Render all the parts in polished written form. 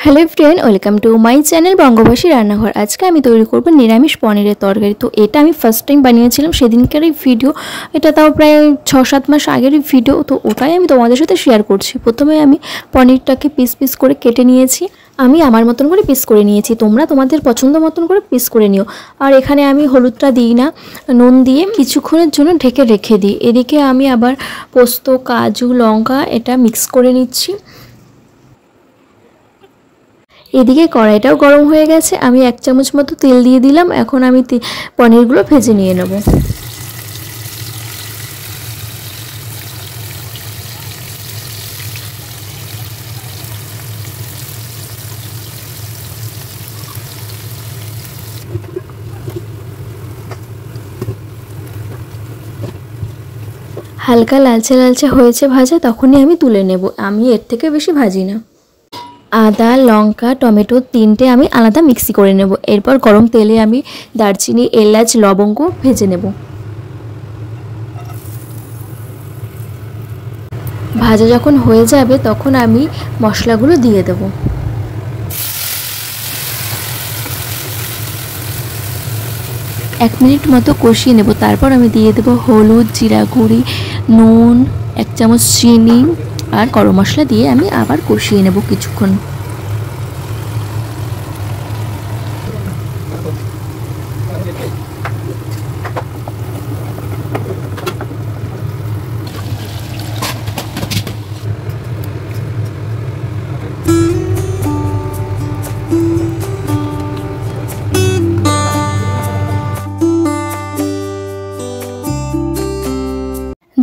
Hello friend welcome to my channel Bangobasi Rannaghar. आज के आमी तैरी करब निरामिष पनीरेर तरकारी। तो एटा आमी फार्स्ट टाइम बानिয়েছিলাম সেদিনকার ভিডিও, এটা তাও প্রায় 6-7 মাস আগের ভিডিও। তো ওটাই আমি তোমাদের সাথে শেয়ার করছি। প্রথমে আমি পনিরটাকে পিস পিস করে কেটে নিয়েছি। আমি আমার মতন করে পিস করে নিয়েছি, তোমরা তোমাদের পছন্দ মতন করে পিস করে নিও। আর এখানে আমি হলুদটা দিই না, নুন দিয়ে কিছুক্ষণের জন্য ঢেকে রেখে দিই। এদিকে আমি আবার পোস্ত, কাজু, লঙ্কা এটা মিক্স করে নিচ্ছি। এদিকে কড়াইটাও গরম হয়ে গেছে, আমি 1 চামচ মতো তেল দিয়ে দিলাম। এখন আমি পনিরগুলো ভেজে নিয়ে নেব। হালকা লালচে লালচে হয়েছে ভাজা, তখনই আমি তুলে নেব। আমি এর থেকে বেশি ভাজি না। আদা, লঙ্কা, টমেটো তিনটে আমি আলাদা মিক্সি করে নেব। এরপর গরম তেলে আমি দারচিনি, এলাচ, লবঙ্গ ভেজে নেব। ভাজা যখন হয়ে যাবে তখন আমি মশলাগুলো দিয়ে দেব। এক মিনিট মতো কষিয়ে নেব। তারপর আমি দিয়ে দেব হলুদ, জিরা গুঁড়ি, নুন, 1 চামচ চিনি আর গরম মশলা দিয়ে আমি আবার কষিয়ে নেব কিছুক্ষণ।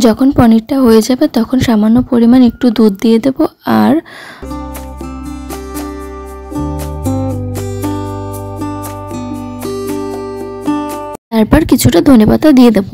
যখন পনিরটা হয়ে যাবে তখন সামান্য পরিমাণ একটু দুধ দিয়ে দেব আর তারপর কিছুটা ধনেপাতা দিয়ে দেব।